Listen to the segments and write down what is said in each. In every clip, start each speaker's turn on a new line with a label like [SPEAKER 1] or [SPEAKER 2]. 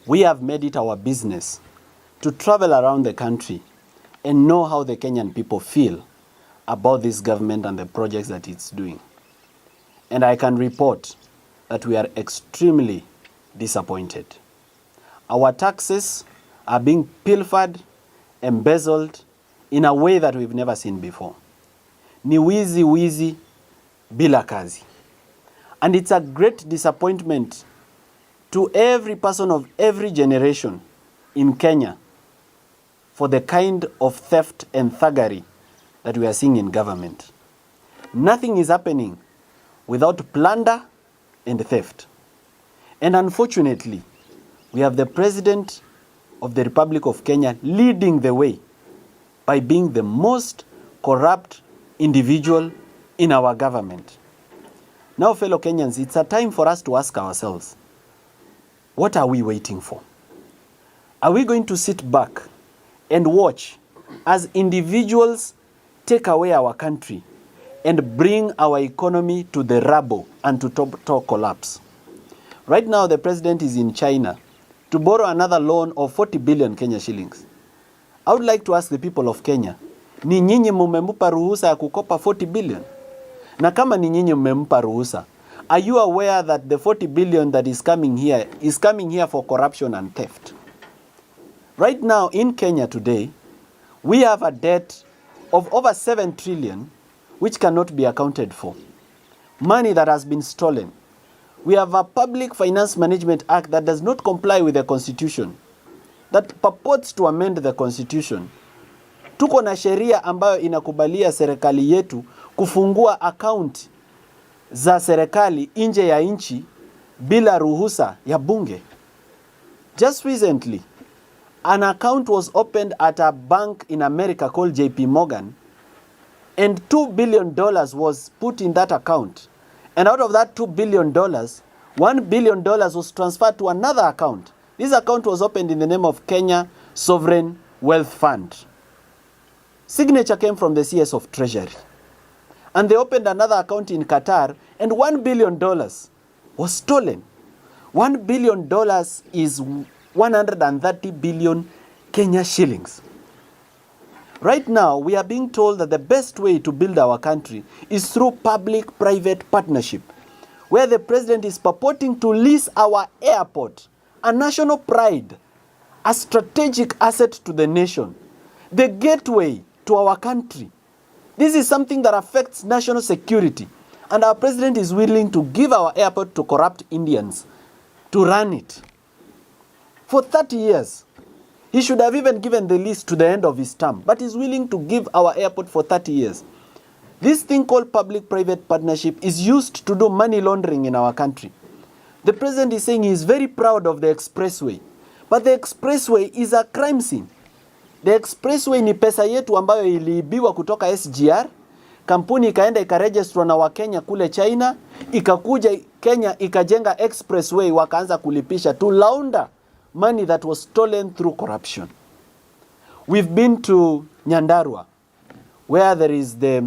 [SPEAKER 1] we have made it our business to travel around the country and know how the Kenyan people feel about this government and the projects that it's doing. And I can report that we are extremely disappointed. Our taxes are being pilfered, embezzled in a way that we've never seen before. Ni wizi bila kazi. And it's a great disappointment to every person of every generation in Kenya for the kind of theft and thuggery that we are seeing in government. Nothing is happening without plunder and theft. And unfortunately, we have the President of the Republic of Kenya leading the way by being the most corrupt individual in our government. Now, fellow Kenyans, it's a time for us to ask ourselves, what are we waiting for? Are we going to sit back and watch as individuals take away our country and bring our economy to the rubble and to total collapse? Right now, the president is in China to borrow another loan of 40 billion Kenya shillings. I would like to ask the people of Kenya, ni nyinyi mumemupa ruhusa ya kukopa 40 billion? Na kama ni nyinyi mmempa ruhusa, are you aware that the 40 billion that is coming here for corruption and theft? Right now in Kenya today, we have a debt of over 7 trillion which cannot be accounted for. Money that has been stolen. We have a Public Finance Management Act that does not comply with the Constitution, that purports to amend the Constitution. Tuko na sheria ambayo inakubalia serikali yetu kufungua account za serikali nje ya nchi bila ruhusa ya bunge. Just recently, an account was opened at a bank in America called JP Morgan, and $2 billion was put in that account. And out of that $2 billion, $1 billion was transferred to another account. This account was opened in the name of Kenya Sovereign Wealth Fund. Signature came from the CS of Treasury. And they opened another account in Qatar, and $1 billion was stolen. $1 billion is 130 billion Kenya shillings. Right now, we are being told that the best way to build our country is through public-private partnership, where the president is purporting to lease our airport, a national pride, a strategic asset to the nation, the gateway to our country. This is something that affects national security, and our president is willing to give our airport to corrupt Indians to run it. For 30 years, he should have even given the lease to the end of his term, but he's willing to give our airport for 30 years. This thing called public-private partnership is used to do money laundering in our country. The president is saying he is very proud of the expressway, but the expressway is a crime scene. The expressway ni pesa yetu ambayo iliibiwa kutoka SGR, kampuni ikaenda ikaregistrwa na Wakenya kule China, ikakuja Kenya ikajenga expressway, wakaanza kulipisha to launder money that was stolen through corruption. We've been to Nyandarua, where there is the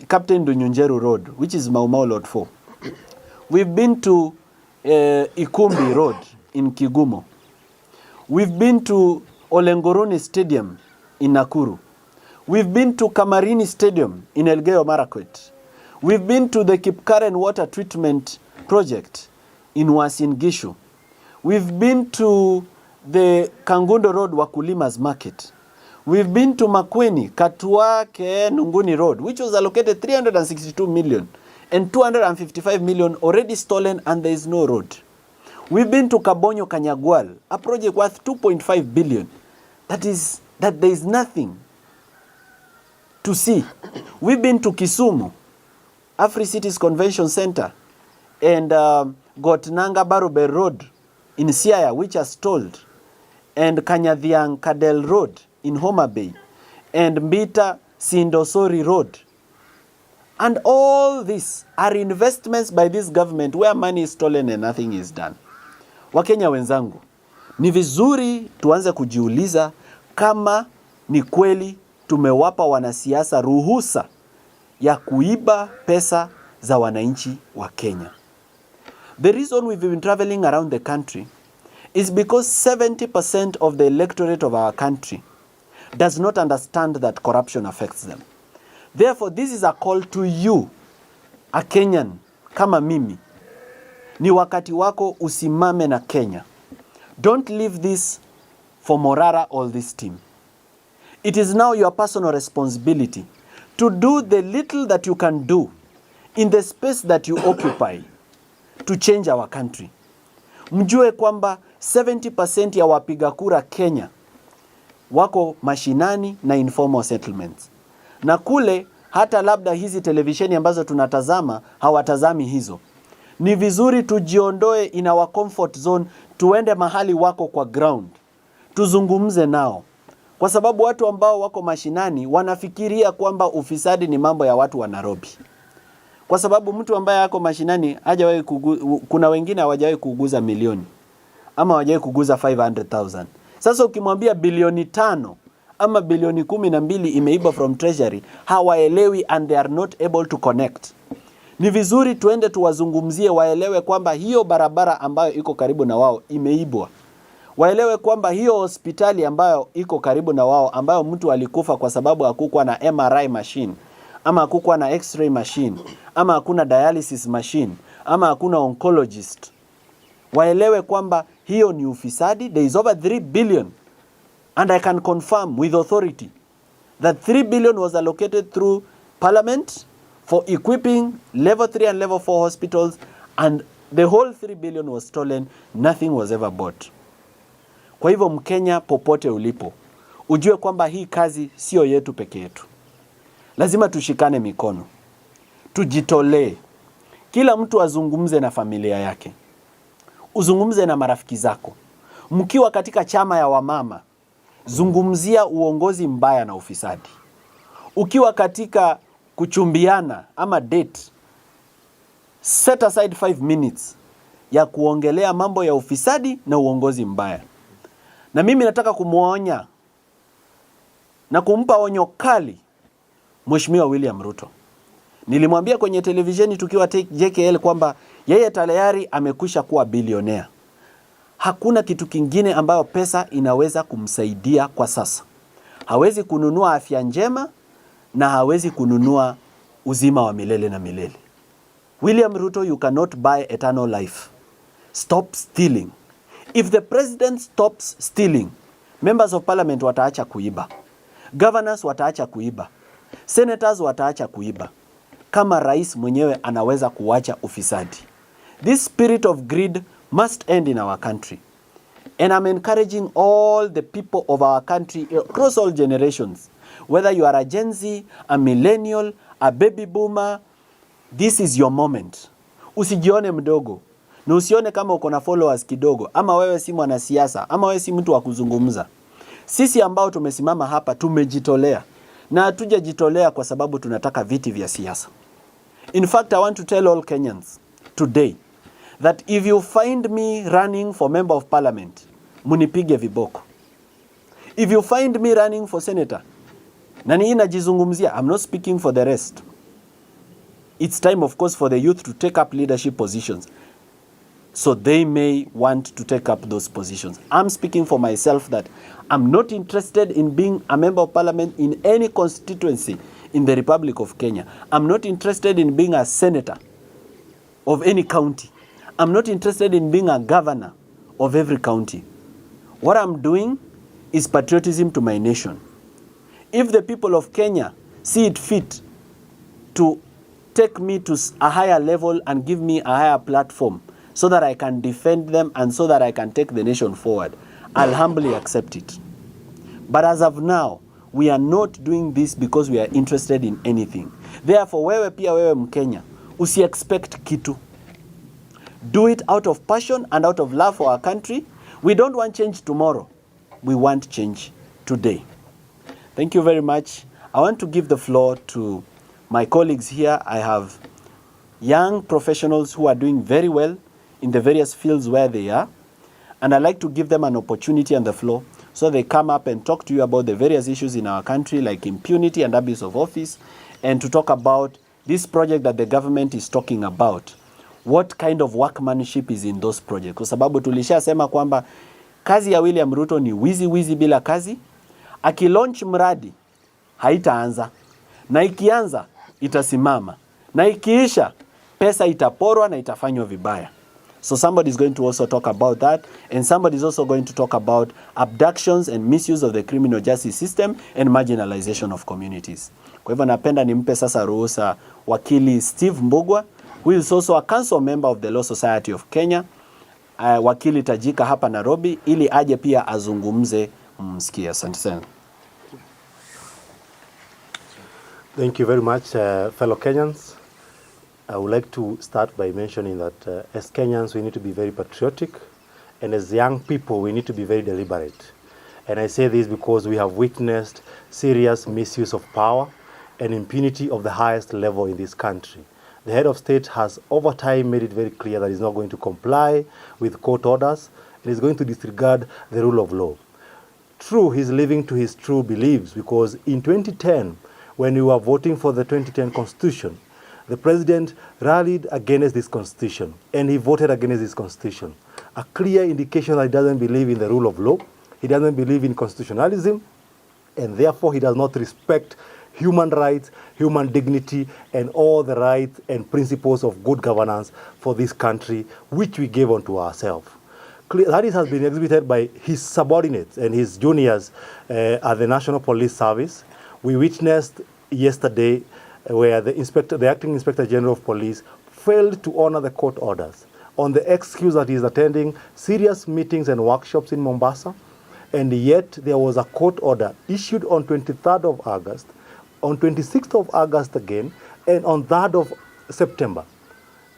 [SPEAKER 1] Captain Ndunyunjeru Road, which is Mau Mau Lot 4. We've been to Ikumbi Road in Kigumo. We've been to Olengoroni Stadium in Nakuru. We've been to Kamarini Stadium in Elgeyo Marakwet. We've been to the Kipkaren Water Treatment Project in Uasin Gishu. We've been to the Kangundo Road Wakulima's Market. We've been to Makweni, Katuake, Nunguni Road, which was allocated 362 million and 255 million already stolen, and there is no road. We've been to Kabonyo Kanyagwal, a project worth 2.5 billion. That there is nothing to see. We've been to Kisumu, Afri-Cities Convention Center, and got Nanga Barube Road in Siaya, which are stalled, and Kanyadhiang Kadel Road in Homa Bay, and Mbita Sindosori Road. And all these are investments by this government where money is stolen and nothing is done. Wakenya wenzangu, ni vizuri tuanze kujiuliza kama ni kweli tumewapa wanasiasa ruhusa ya kuiba pesa za wananchi wa Kenya. The reason we've been traveling around the country is because 70% of the electorate of our country does not understand that corruption affects them. Therefore, this is a call to you, a Kenyan, kama mimi. Ni wakati wako usimame na Kenya. Don't leave this for Morara or this team. It is now your personal responsibility to do the little that you can do in the space that you occupy to change our country. Mjue kwamba 70% ya wapiga kura Kenya wako mashinani na informal settlements. Na kule hata labda hizi televisheni ambazo tunatazama hawatazami hizo. Ni vizuri tujiondoe in our comfort zone, tuende mahali wako kwa ground. Tuzungumze nao. Kwa sababu watu ambao wako mashinani wanafikiria kwamba ufisadi ni mambo ya watu wa Nairobi. Kwa sababu mtu ambaye yako mashinani hajawahi kuna wengine hawajawahi kuguza milioni ama hawajawahi kuguza 500,000. Sasa ukimwambia bilioni 5 ama bilioni 12 imeiba from treasury, hawaelewi and they are not able to connect. Ni vizuri tuende tuwazungumzie waelewe kwamba hiyo barabara ambayo iko karibu na wao imeibwa. Waelewe kwamba hiyo hospitali ambayo iko karibu na wao ambayo mtu alikufa kwa sababu hakukuwa na MRI machine ama hakukuwa na X-ray machine ama hakuna dialysis machine ama hakuna oncologist. Waelewe kwamba hiyo ni ufisadi. There is over 3 billion and I can confirm with authority that 3 billion was allocated through Parliament for equipping level 3 and level 4 hospitals, and the whole 3 billion was stolen. Nothing was ever bought. Kwa hivyo Mkenya popote ulipo, ujue kwamba hii kazi sio yetu peke yetu. Lazima tushikane mikono. Tujitolee. Kila mtu azungumze na familia yake. Uzungumze na marafiki zako. Mkiwa katika chama ya wamama, zungumzia uongozi mbaya na ufisadi. Ukiwa katika kuchumbiana ama date, set aside 5 minutes ya kuongelea mambo ya ufisadi na uongozi mbaya. Na mimi nataka kumuonya na kumpa onyo kali Mheshimiwa William Ruto. Nilimwambia kwenye televisheni tukiwa JKL kwamba yeye tayari amekwisha kuwa bilionea. Hakuna kitu kingine ambayo pesa inaweza kumsaidia kwa sasa. Hawezi kununua afya njema na hawezi kununua uzima wa milele na milele. William Ruto, you cannot buy eternal life. Stop stealing. If the president stops stealing, members of parliament wataacha kuiba. Governors wataacha kuiba. Senators wataacha kuiba. Kama rais mwenyewe anaweza kuacha ufisadi. This spirit of greed must end in our country. And I'm encouraging all the people of our country across all generations, whether you are a Gen Z, a millennial, a baby boomer, this is your moment. Usijione mdogo. Na usione kama uko na followers kidogo, ama wewe si mwanasiasa, ama wewe si mtu wa kuzungumza. Sisi ambao tumesimama hapa tumejitolea. Na hatujajitolea kwa sababu tunataka viti vya siasa. In fact, I want to tell all Kenyans today that if you find me running for member of parliament, munipige viboko. If you find me running for senator, na ni najizungumzia, I'm not speaking for the rest. It's time, of course, for the youth to take up leadership positions, so they may want to take up those positions. I'm speaking for myself that I'm not interested in being a member of parliament in any constituency in the Republic of Kenya. I'm not interested in being a senator of any county. I'm not interested in being a governor of every county. What I'm doing is patriotism to my nation. If the people of Kenya see it fit to take me to a higher level and give me a higher platform so that I can defend them and so that I can take the nation forward, I'll humbly accept it. But as of now, we are not doing this because we are interested in anything. Therefore, wewe pia wewe Mkenya, usi-expect kitu. Do it out of passion and out of love for our country. We don't want change tomorrow. We want change today. Thank you very much. I want to give the floor to my colleagues here. I have young professionals who are doing very well in the various fields where they are. And I'd like to give them an opportunity on the floor so they come up and talk to you about the various issues in our country like impunity and abuse of office, and to talk about this project that the government is talking about. what kind of workmanship is in those projects. Kwa sababu tulishasema kwamba kazi ya William Ruto ni wizi bila kazi. Akilaunch mradi haitaanza, na ikianza itasimama, na ikiisha pesa itaporwa na itafanywa vibaya. So somebody is going to also talk about that, and somebody is also going to talk about abductions and misuse of the criminal justice system and marginalization of communities. Kwa hivyo napenda nimpe sasa ruhusa wakili Steve Mbugua, who is also a council member of the Law Society of Kenya, wakili tajika hapa Nairobi, ili aje pia azungumze msikia. Asante sana.
[SPEAKER 2] Thank you very much, fellow Kenyans. I would like to start by mentioning that as Kenyans, we need to be very patriotic, and as young people, we need to be very deliberate. And I say this because we have witnessed serious misuse of power and impunity of the highest level in this country. The head of state has over time made it very clear that he's not going to comply with court orders and is going to disregard the rule of law. True, he's living to his true beliefs, because in 2010, when we were voting for the 2010 Constitution, the president rallied against this Constitution, and he voted against this Constitution. A clear indication that he doesn't believe in the rule of law, he doesn't believe in constitutionalism, and therefore he does not respect human rights, human dignity, and all the rights and principles of good governance for this country, which we gave unto ourselves. That has been exhibited by his subordinates and his juniors at the National Police Service. We witnessed yesterday where the acting Inspector General of Police failed to honor the court orders on the excuse that he is attending serious meetings and workshops in Mombasa, and yet there was a court order issued on 23rd of August, on 26th of August again, and on 3rd of September.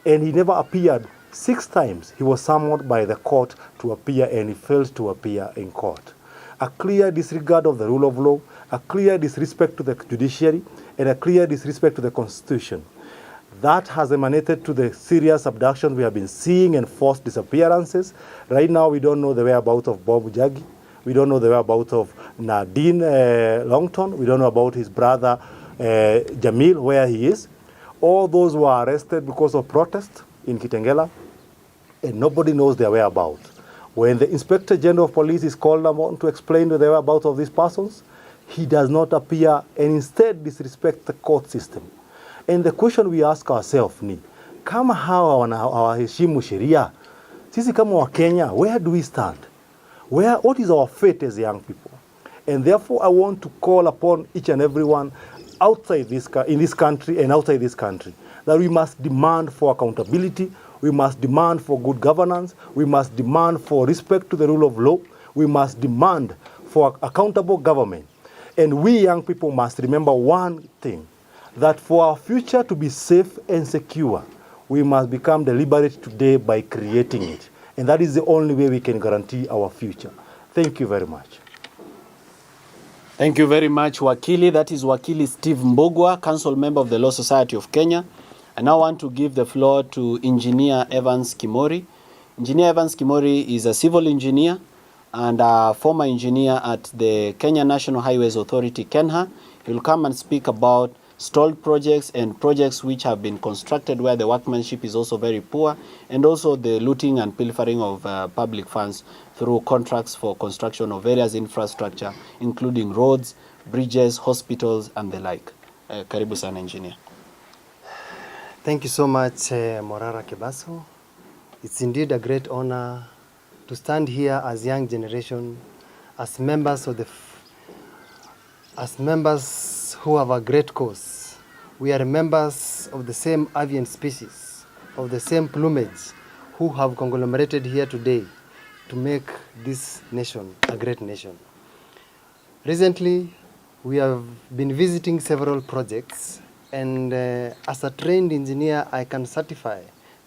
[SPEAKER 2] And he never appeared. 6 times he was summoned by the court to appear, and he failed to appear in court. A clear disregard of the rule of law, a clear disrespect to the judiciary, and a clear disrespect to the Constitution. That has emanated to the serious abductions we have been seeing and forced disappearances. Right now, we don't know the whereabouts of Bob Jagi. We don't know the whereabouts of Nadine Longton. We don't know about his brother Jamil, where he is. All those were arrested because of protest in Kitengela, and nobody knows their whereabouts. When the Inspector General of Police is called upon to explain the whereabouts of these persons, he does not appear, and instead disrespect the court system. And the question we ask ourselves ni, kama hawa hawaheshimu sheria, sisi kama wa Kenya, where do we stand? What is our fate as young people? And therefore, I want to call upon each and everyone outside in this country and outside this country, that we must demand for accountability, we must demand for good governance, we must demand for respect to the rule of law, we must demand for accountable government. And we young people must remember one thing, that for our future to be safe and secure, we must become deliberate today by creating it. And that is the only way we can guarantee our future. Thank you very much.
[SPEAKER 1] Thank you very much, Wakili. That is Wakili Steve Mbugua, Council Member of the Law Society of Kenya. I now want to give the floor to Engineer Evans Kimori. Engineer Evans Kimori is a civil engineer and a former engineer at the Kenya National Highways Authority, KENHA. He will come and speak about stalled projects and projects which have been constructed where the workmanship is also very poor, and also the looting and pilfering of public funds through contracts for construction of various infrastructure, including roads, bridges, hospitals, and the like. Karibu sana, engineer.
[SPEAKER 3] Thank you so much, Morara Kebaso. It's indeed a great honor to stand here as young generation, as members of as members who have a great cause. We are members of the same avian species, of the same plumage, who have conglomerated here today to make this nation a great nation. Recently, we have been visiting several projects, and as a trained engineer, I can certify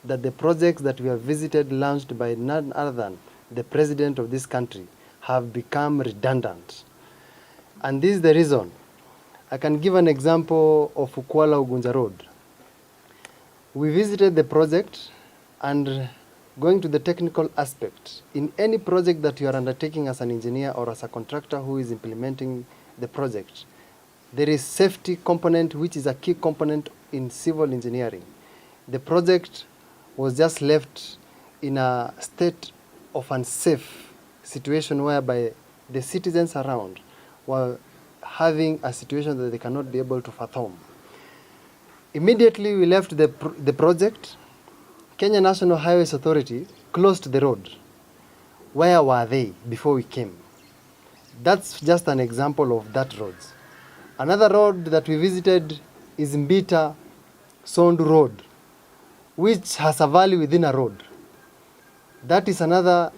[SPEAKER 3] that the projects that we have visited, launched by none other than the president of this country, have become redundant. And this is the reason. I can give an example of Ukwala Ugunja Road. We visited the project, and going to the technical aspect, in any project that you are undertaking as an engineer or as a contractor who is implementing the project, there is safety component, which is a key component in civil engineering. The project was just left in a state of unsafe situation whereby the citizens around were having a situation that they cannot be able to fathom. Immediately we left the project, Kenya National Highways Authority closed the road. Where were they before we came? That's just an example of that road. Another road that we visited is Mbita Sondu Road, which has a valley within a road. That is another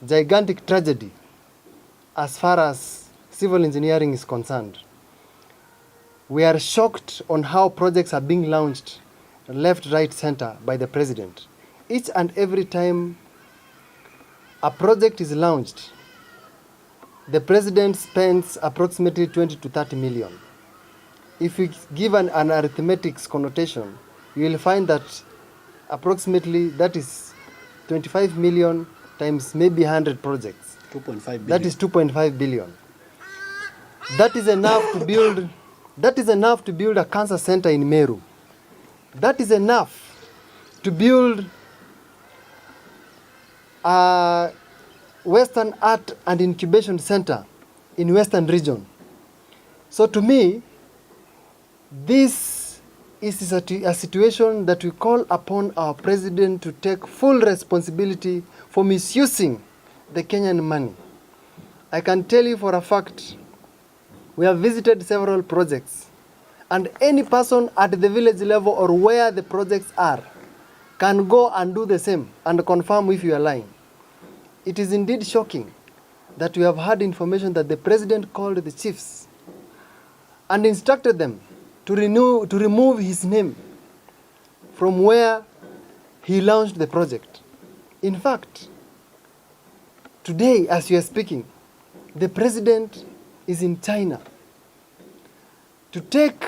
[SPEAKER 3] gigantic tragedy as far as civil engineering is concerned. We are shocked on how projects are being launched left, right, center by the president. Each and every time a project is launched, the president spends approximately 20 to 30 million. If we give an arithmetic connotation, you will find that approximately that is 25 million times maybe 100 projects.
[SPEAKER 1] 2.5 billion.
[SPEAKER 3] That is 2.5 billion. That is enough to build. That is enough to build a cancer center in Meru. That is enough to build a Western Art and Incubation Center in Western Region. So to me, this is a situation that we call upon our president to take full responsibility for misusing the Kenyan money. I can tell you for a fact, we have visited several projects, and any person at the village level or where the projects are can go and do the same and confirm if you are lying. It is indeed shocking that we have had information that the president called the chiefs and instructed them to remove his name from where he launched the project. In fact, today, as we are speaking, the president is in China to take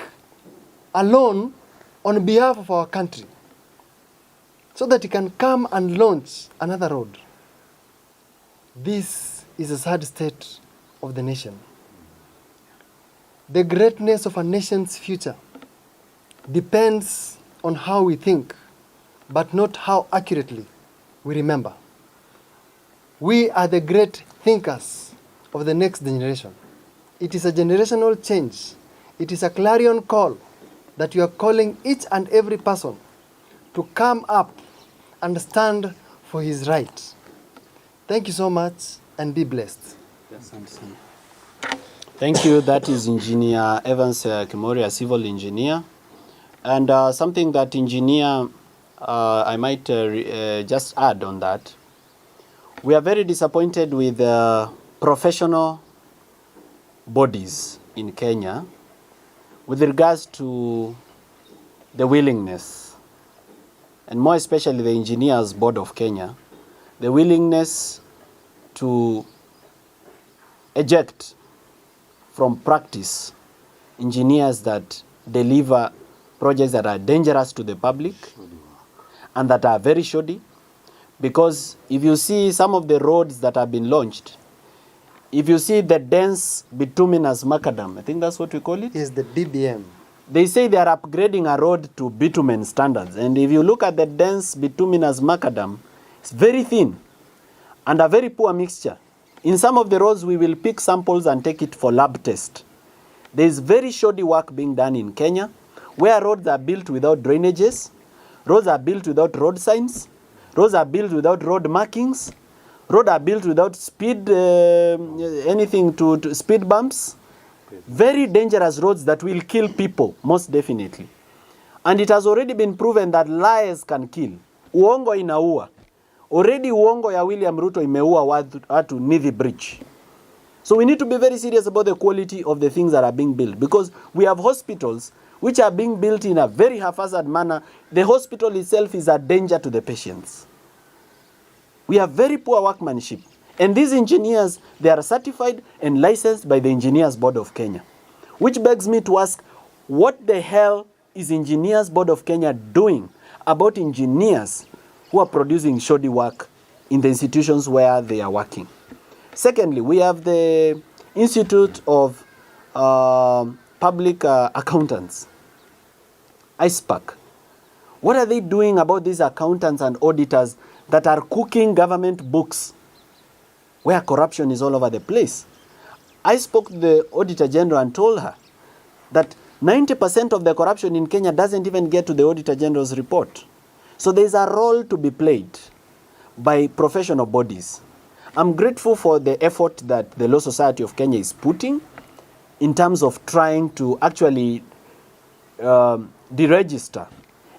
[SPEAKER 3] a loan on behalf of our country so that he can come and launch another road. This is a sad state of the nation. The greatness of a nation's future depends on how we think, but not how accurately we remember. We are the great thinkers of the next generation. It is a generational change. It is a clarion call that you are calling each and every person to come up and stand for his right. Thank you so much and be blessed.
[SPEAKER 1] Yes, thank you. That is Engineer Evans Kimori, a civil engineer. And something that engineer, I might just add on that. We are very disappointed with professional bodies in Kenya with regards to the willingness, and more especially the Engineers Board of Kenya, the willingness to eject from practice engineers that deliver projects that are dangerous to the public and that are very shoddy. Because if you see some of the roads that have been launched, if you see the dense bituminous macadam, I think that's what we call it?
[SPEAKER 3] Is the BBM.
[SPEAKER 1] They say they are upgrading a road to bitumen standards. And if you look at the dense bituminous macadam, it's very thin and a very poor mixture. In some of the roads, we will pick samples and take it for lab test. There is very shoddy work being done in Kenya, where roads are built without drainages, roads are built without road signs, roads are built without road markings, roads are built without speed, anything to speed bumps. Very dangerous roads that will kill people, most definitely. And it has already been proven that lies can kill. Uongo inaua. Already uongo ya William Ruto imeua watu Nithi Bridge. So we need to be very serious about the quality of the things that are being built, because we have hospitals which are being built in a very haphazard manner. The hospital itself is a danger to the patients. We have very poor workmanship. And these engineers, they are certified and licensed by the Engineers Board of Kenya. Which begs me to ask, what the hell is Engineers Board of Kenya doing about engineers who are producing shoddy work in the institutions where they are working? Secondly, we have the Institute of Public Accountants, ISPAC, What are they doing about these accountants and auditors that are cooking government books where corruption is all over the place? I spoke to the Auditor General and told her that 90% of the corruption in Kenya doesn't even get to the Auditor General's report. So there's a role to be played by professional bodies. I'm grateful for the effort that the Law Society of Kenya is putting in terms of trying to actually deregister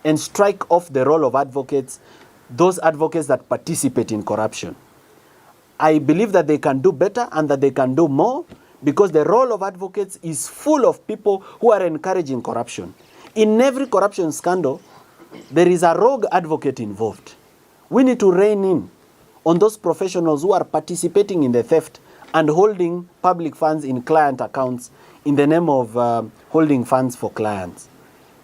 [SPEAKER 1] and strike off the role of advocates, those advocates that participate in corruption. I believe that they can do better and that they can do more, because the role of advocates is full of people who are encouraging corruption. In every corruption scandal, there is a rogue advocate involved. We need to rein in on those professionals who are participating in the theft and holding public funds in client accounts in the name of holding funds for clients.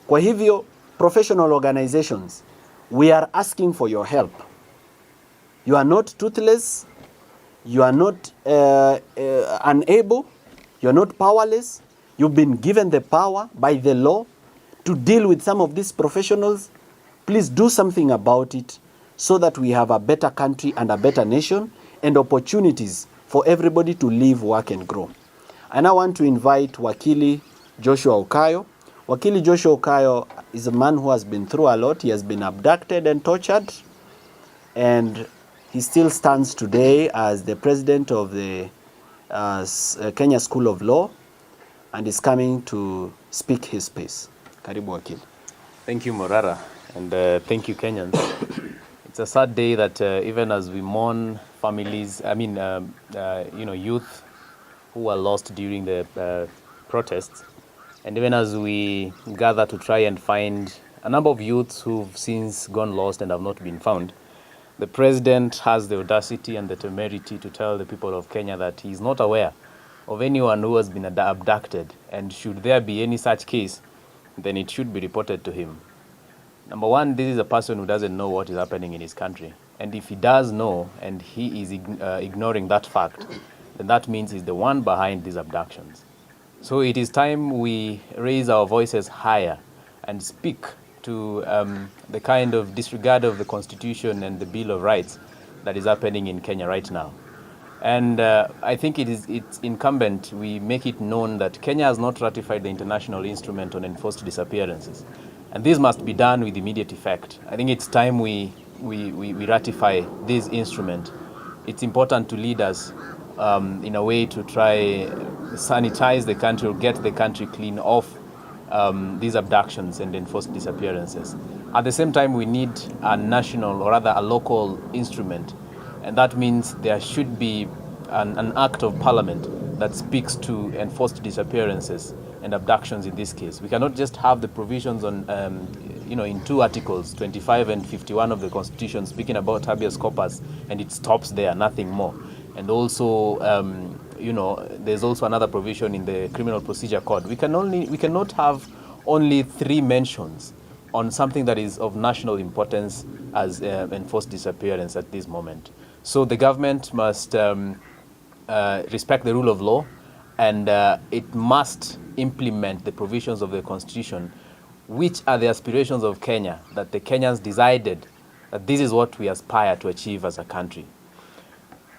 [SPEAKER 1] Kwa hivyo, professional organizations, we are asking for your help. You are not toothless, you are not unable, you are not powerless. You've been given the power by the law to deal with some of these professionals. Please do something about it so that we have a better country and a better nation and opportunities for everybody to live, work and grow. And I want to invite Wakili Joshua Okayo. Wakili Joshua Okayo is a man who has been through a lot. He has been abducted and tortured, and he still stands today as the president of the Kenya School of Law, and is coming to speak his piece. Karibu Wakili.
[SPEAKER 4] Thank you, Morara, and thank you, Kenyans. It's a sad day that even as we mourn families, youth who were lost during the protests, and even as we gather to try and find a number of youths who've since gone lost and have not been found, the president has the audacity and the temerity to tell the people of Kenya that he is not aware of anyone who has been abducted, and should there be any such case, then it should be reported to him. Number one, this is a person who doesn't know what is happening in his country. And if he does know and he is ignoring that fact, then that means he's the one behind these abductions. So it is time we raise our voices higher and speak to the kind of disregard of the Constitution and the Bill of Rights that is happening in Kenya right now. And I think it's incumbent we make it known that Kenya has not ratified the International Instrument on Enforced Disappearances. And this must be done with immediate effect. I think it's time we ratify this instrument. It's important to lead us in a way to try sanitize the country or get the country clean of these abductions and enforced disappearances. At the same time, we need a national or rather a local instrument. And that means there should be an act of parliament that speaks to enforced disappearances and abductions in this case. We cannot just have the provisions on, in two articles, 25 and 51 of the Constitution, speaking about habeas corpus, and it stops there, nothing more. And also, there's also another provision in the Criminal Procedure Code. We cannot have only 3 mentions on something that is of national importance as enforced disappearance at this moment. So the government must respect the rule of law, and it must implement the provisions of the Constitution, which are the aspirations of Kenya, that the Kenyans decided that this is what we aspire to achieve as a country.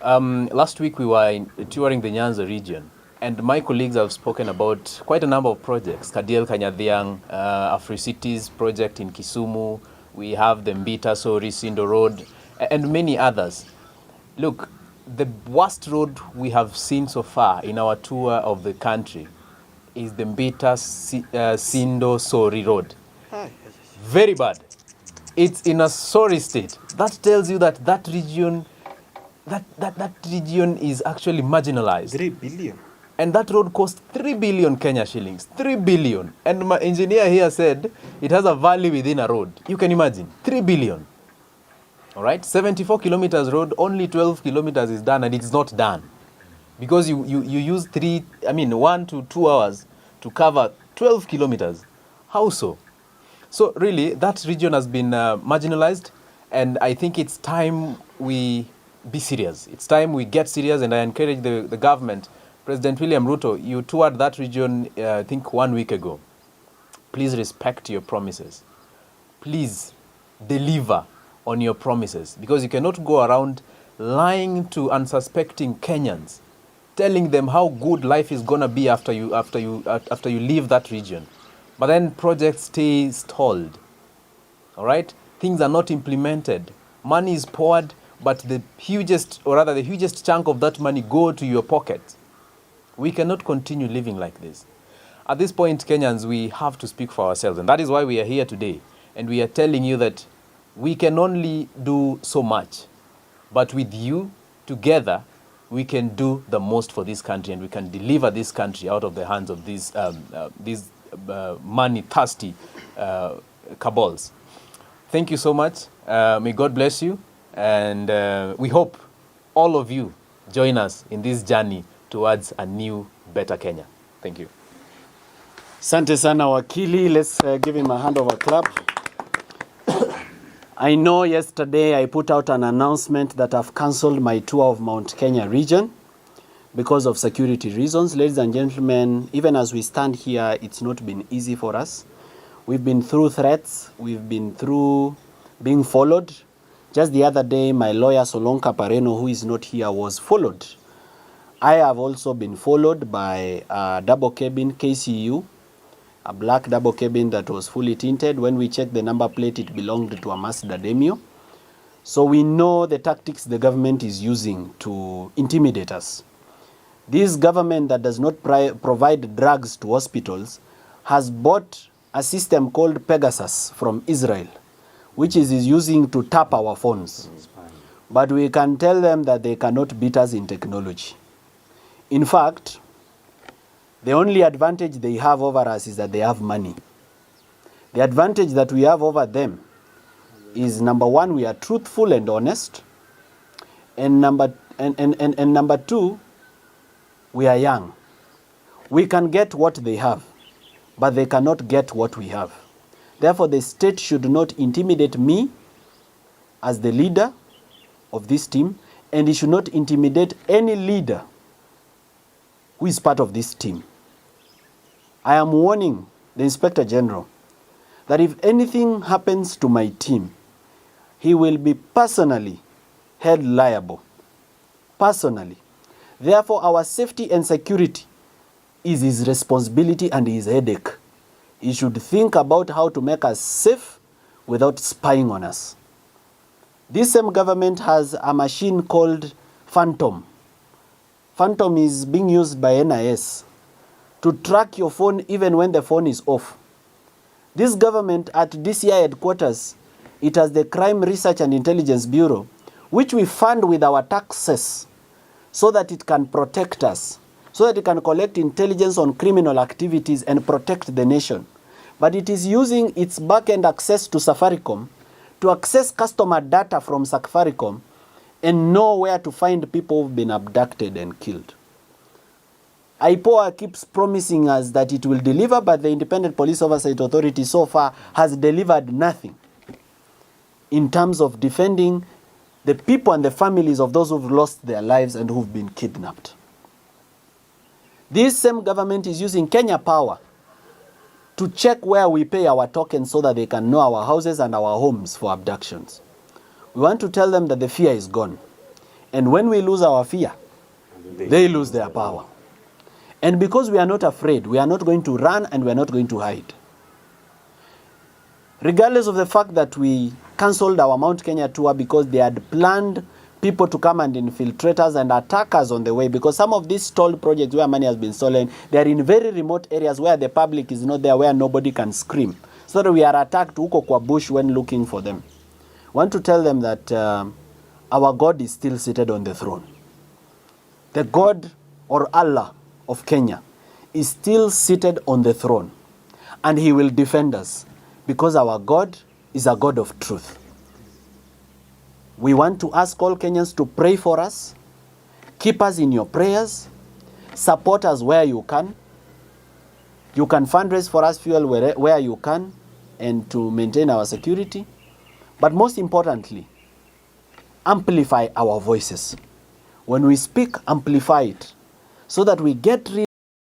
[SPEAKER 4] Last week we were touring the Nyanza region, and my colleagues have spoken about quite a number of projects. Kadiel Kanyadhiang, Afri-Cities project in Kisumu, we have the Mbita Sori Sindo Road, and many others. Look, the worst road we have seen so far in our tour of the country is the Mbita Sindo Sori Road. Very bad. It's in a sorry state. That tells you that that region is actually marginalized.
[SPEAKER 1] 3 billion.
[SPEAKER 4] And that road cost 3 billion Kenya shillings. 3 billion. And my engineer here said it has a valley within a road. You can imagine. 3 billion. All right? 74 kilometers road, only 12 kilometers is done, and it's not done. Because you use 1 to 2 hours to cover 12 kilometers. How so? So really, that region has been marginalized, and I think it's time we be serious. It's time we get serious, and I encourage the government. President William Ruto, you toured that region, I think 1 week ago. Please respect your promises. please deliver on your promises, because you cannot go around lying to unsuspecting Kenyans, telling them how good life is gonna be after you leave that region, but then projects stay stalled. All right, things are not implemented. Money is poured, but the hugest chunk of that money go to your pocket. We cannot continue living like this. At this point, Kenyans, we have to speak for ourselves, and that is why we are here today. And we are telling you that we can only do so much, but with you together, we can do the most for this country, and we can deliver this country out of the hands of these money-thirsty cabals. Thank you so much. May God bless you, and we hope all of you join us in this journey towards a new, better Kenya. Thank you.
[SPEAKER 1] Asante sana wakili. Let's give him a hand of a clap. I know yesterday I put out an announcement that I've cancelled my tour of Mount Kenya region because of security reasons. Ladies and gentlemen, even as we stand here, it's not been easy for us. We've been through threats. We've been through being followed. Just the other day, my lawyer Solonka Pareno, who is not here, was followed. I have also been followed by a double cabin KCU, a black double cabin that was fully tinted. When we checked the number plate, it belonged to a Mazda Demio. So we know the tactics the government is using to intimidate us. This government that does not provide drugs to hospitals has bought a system called Pegasus from Israel, which is using to tap our phones. But we can tell them that they cannot beat us in technology. In fact, the only advantage they have over us is that they have money. The advantage that we have over them is, number one, we are truthful and honest. And number two, we are young. We can get what they have, but they cannot get what we have. Therefore, the state should not intimidate me as the leader of this team, and it should not intimidate any leader who is part of this team. I am warning the Inspector General that if anything happens to my team, he will be personally held liable. Personally. Therefore, our safety and security is his responsibility and his headache. He should think about how to make us safe without spying on us. This same government has a machine called Phantom. Phantom is being used by NIS to track your phone even when the phone is off. This government at DCI headquarters, it has the Crime Research and Intelligence Bureau, which we fund with our taxes so that it can protect us, so that it can collect intelligence on criminal activities and protect the nation. But it is using its back-end access to Safaricom to access customer data from Safaricom and know where to find people who've been abducted and killed. IPOA keeps promising us that it will deliver, but the Independent Police Oversight Authority so far has delivered nothing in terms of defending the people and the families of those who've lost their lives and who've been kidnapped. This same government is using Kenya Power to check where we pay our tokens so that they can know our houses and our homes for abductions. We want to tell them that the fear is gone. And when we lose our fear, they lose their power. And because we are not afraid, we are not going to run and we are not going to hide. Regardless of the fact that we cancelled our Mount Kenya tour because they had planned people to come and infiltrate us and attack us on the way, because some of these stalled projects where money has been stolen, they are in very remote areas where the public is not there, where nobody can scream. So that we are attacked huko kwa bush when looking for them. I want to tell them that our God is still seated on the throne. The God or Allah of Kenya is still seated on the throne, and he will defend us because our God is a God of truth. We want to ask all Kenyans to pray for us, keep us in your prayers, support us where you can. You can fundraise for us fuel where you can and to maintain our security. But most importantly, amplify our voices. When we speak, amplify it so that we get rid